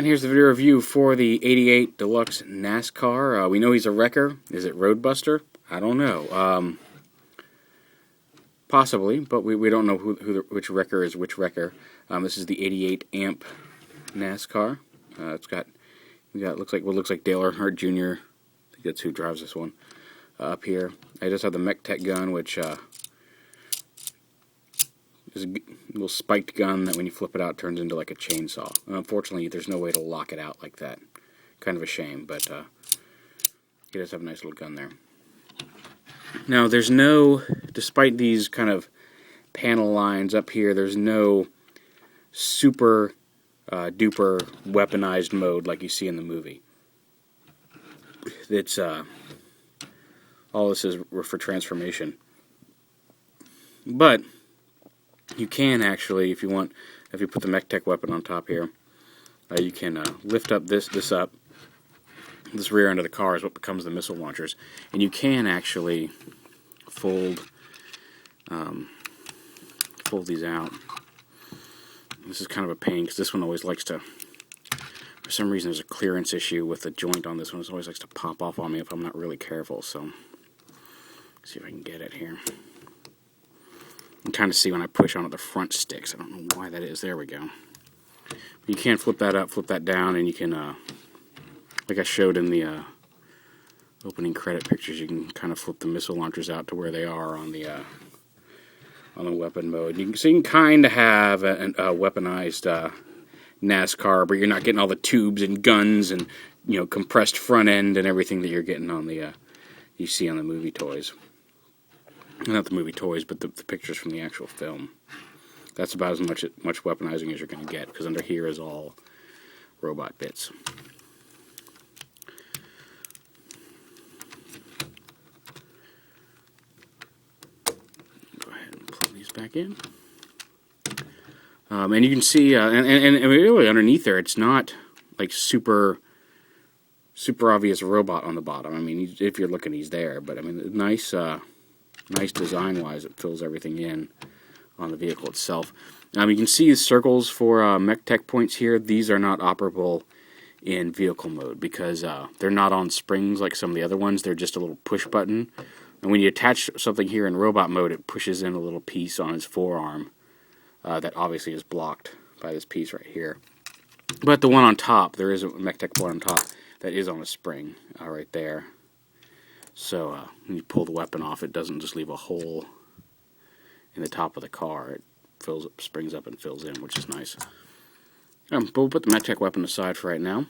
And here's the video review for the 88 Deluxe NASCAR. We know he's a wrecker. Is it ROADBUSTER? I don't know. Possibly, but we don't know which wrecker is which wrecker. This is the 88 amp NASCAR. It's got looks like Dale Earnhardt Jr. I think that's who drives this one. Up here, I just have the Mech Tech gun, which is a little spiked gun that when you flip it out turns into like a chainsaw. And unfortunately, there's no way to lock it out like that. Kind of a shame, but he does have a nice little gun there. Now, there's no, despite these kind of panel lines up here, there's no super duper weaponized mode like you see in the movie. It's all this is for transformation. But you can actually, if you want, if you put the Mech Tech weapon on top here, you can lift up this up. This rear end of the car is what becomes the missile launchers, and you can actually fold these out. This is kind of a pain because this one always likes to, for some reason there's a clearance issue with the joint on this one. It always likes to pop off on me if I'm not really careful. So let's see if I can get it here. You can kind of see when I push on it, the front sticks. I don't know why that is. There we go. You can flip that up, flip that down, and you can, like I showed in the opening credit pictures, you can kind of flip the missile launchers out to where they are on the weapon mode. So you can kind of have a weaponized NASCAR, but you're not getting all the tubes and guns and compressed front end and everything that you're getting on the you see on the movie toys. Not the movie toys, but the pictures from the actual film. That's about as much weaponizing as you're going to get, because under here is all robot bits. Go ahead and plug these back in. And you can see, and really underneath there, it's not like super obvious robot on the bottom. I mean, if you're looking, he's there, but I mean, nice design-wise, it fills everything in on the vehicle itself. You can see circles for Mech Tech points here. These are not operable in vehicle mode because they're not on springs like some of the other ones. They're just a little push button. And when you attach something here in robot mode, it pushes in a little piece on his forearm that obviously is blocked by this piece right here. But the one on top, there is a Mech Tech one on top that is on a spring right there. So when you pull the weapon off, it doesn't just leave a hole in the top of the car. It fills up, springs up and fills in, which is nice. But we'll put the Mech Tech weapon aside for right now.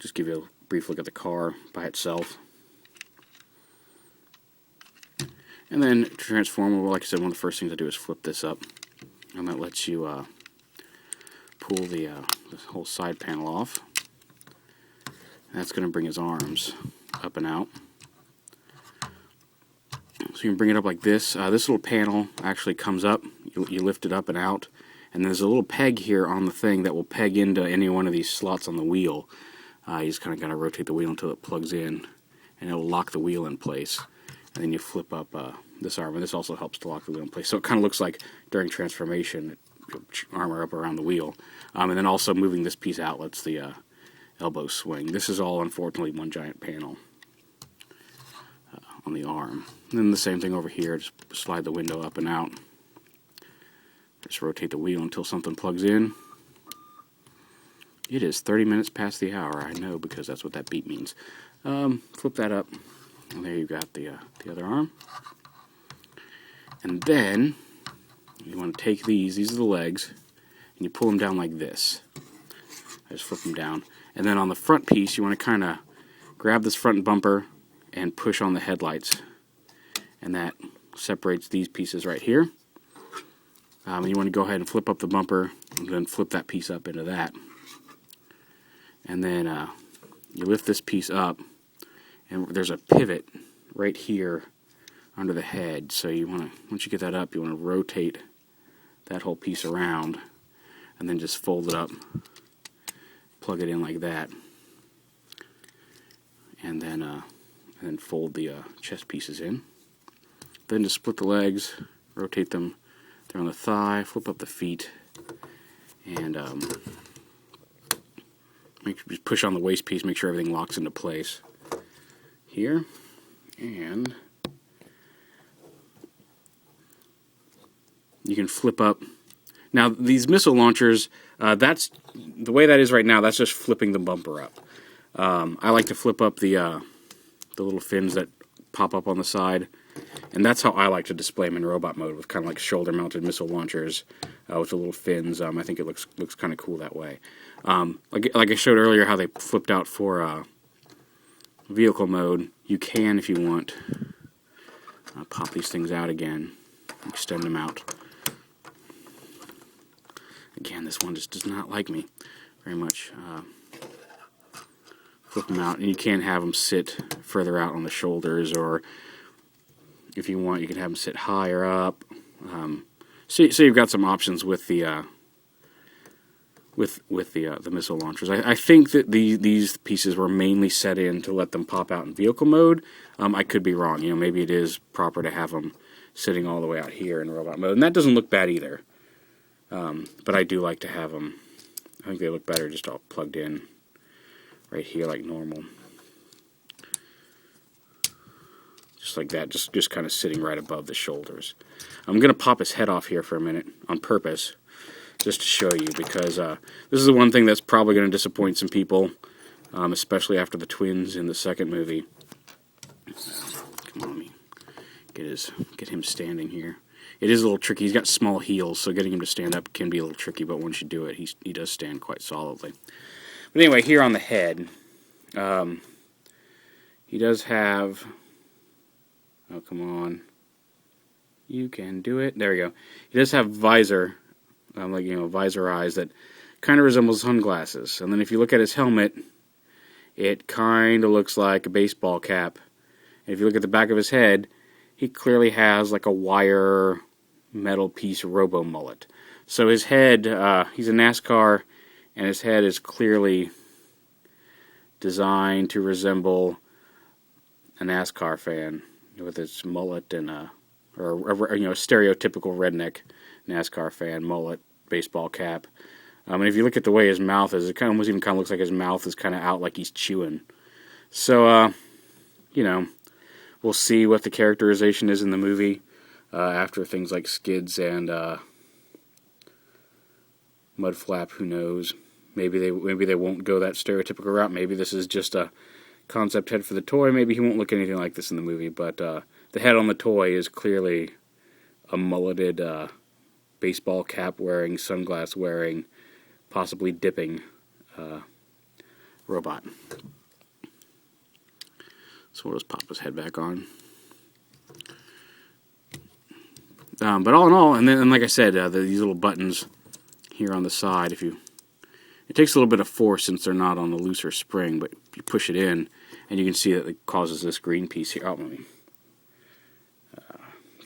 Just give you a brief look at the car by itself. And then transform, well, like I said, one of the first things I do is flip this up. And that lets you pull the whole side panel off. That's going to bring his arms up and out. So you can bring it up like this. This little panel actually comes up. You lift it up and out. And there's a little peg here on the thing that will peg into any one of these slots on the wheel. You just kind of got to rotate the wheel until it plugs in. And it will lock the wheel in place. And then you flip up this arm. And this also helps to lock the wheel in place. So it kind of looks like during transformation, armor up around the wheel. And then also moving this piece out lets the elbow swing. This is all, unfortunately, one giant panel on the arm. And then the same thing over here. Just slide the window up and out. Just rotate the wheel until something plugs in. It is 30 minutes past the hour. I know, because that's what that beep means. Flip that up. And there you got the other arm. And then you want to take these are the legs, and you pull them down like this. I just flip them down. And then on the front piece, you want to kind of grab this front bumper and push on the headlights. And that separates these pieces right here. You want to go ahead and flip up the bumper and then flip that piece up into that. And then you lift this piece up, and there's a pivot right here under the head. So you want to, once you get that up, you want to rotate that whole piece around and then just fold it up. Plug it in like that, and then fold the chest pieces in. Then just split the legs, rotate them. They're on the thigh, flip up the feet, and Just push on the waist piece, make sure everything locks into place here, and you can flip up. Now these missile launchers, that's the way that is right now. That's just flipping the bumper up. I like to flip up the little fins that pop up on the side, and that's how I like to display them in robot mode, with kind of like shoulder-mounted missile launchers with the little fins. I think it looks kind of cool that way. Like I showed earlier, how they flipped out for vehicle mode. You can, if you want, pop these things out again, extend them out. Again, this one just does not like me very much. Flip them out, and you can have them sit further out on the shoulders, or if you want, you can have them sit higher up. So you've got some options with the the missile launchers. I think that these pieces were mainly set in to let them pop out in vehicle mode. I could be wrong. Maybe it is proper to have them sitting all the way out here in robot mode, and that doesn't look bad either. But I do like to have them. I think they look better just all plugged in right here like normal. Just like that, just kind of sitting right above the shoulders. I'm going to pop his head off here for a minute on purpose, just to show you, because this is the one thing that's probably going to disappoint some people, especially after the twins in the second movie. Come on, let me get him standing here. It is a little tricky. He's got small heels, so getting him to stand up can be a little tricky, but once you do it, he does stand quite solidly. But anyway, here on the head, he does have... Oh, come on. You can do it. There we go. He does have visor, visor eyes that kind of resembles sunglasses. And then if you look at his helmet, it kind of looks like a baseball cap. And if you look at the back of his head, he clearly has like a wire metal piece robo mullet. So his head, he's a NASCAR, and his head is clearly designed to resemble a NASCAR fan, with its mullet and a stereotypical redneck NASCAR fan mullet, baseball cap. And if you look at the way his mouth is, it almost even looks like his mouth is kind of out, like he's chewing. So, we'll see what the characterization is in the movie after things like skids and mudflap. Who knows? Maybe they won't go that stereotypical route. Maybe this is just a concept head for the toy. Maybe he won't look anything like this in the movie, but the head on the toy is clearly a mulleted, baseball cap wearing, sunglass wearing, possibly dipping robot. So we'll just pop his head back on. But all in all, and like I said, these little buttons here on the side, it takes a little bit of force since they're not on a looser spring, but you push it in, and you can see that it causes this green piece here. Oh, let me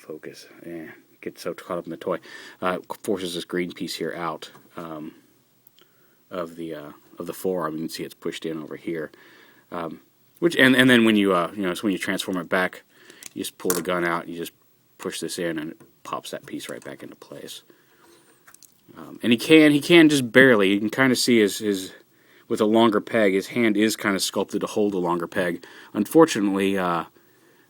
focus. Get so caught up in the toy. Forces this green piece here out of the forearm. You can see it's pushed in over here. And then when you so when you transform it back, you just pull the gun out. You just push this in, and it pops that piece right back into place. And he can just barely. You can kind of see his with a longer peg, his hand is kind of sculpted to hold a longer peg. Unfortunately,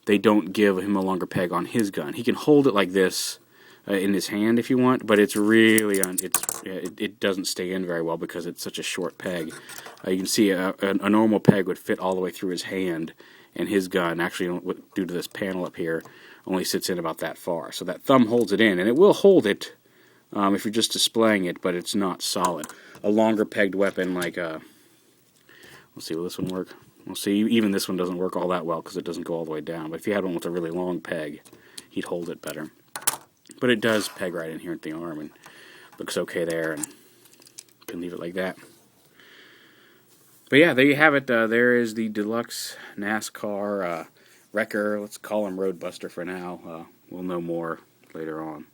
they don't give him a longer peg on his gun. He can hold it like this in his hand if you want, but it's really it doesn't stay in very well because it's such a short peg. You can see a normal peg would fit all the way through his hand, and his gun, actually, due to this panel up here, only sits in about that far. So that thumb holds it in, and it will hold it if you're just displaying it, but it's not solid. A longer pegged weapon like let's see, will this one work? We'll see, even this one doesn't work all that well because it doesn't go all the way down. But if you had one with a really long peg, he'd hold it better. But it does peg right in here at the arm and looks okay there, and you can leave it like that. But yeah, there you have it. There is the Deluxe NASCAR Wrecker. Let's call him ROADBUSTER for now. We'll know more later on.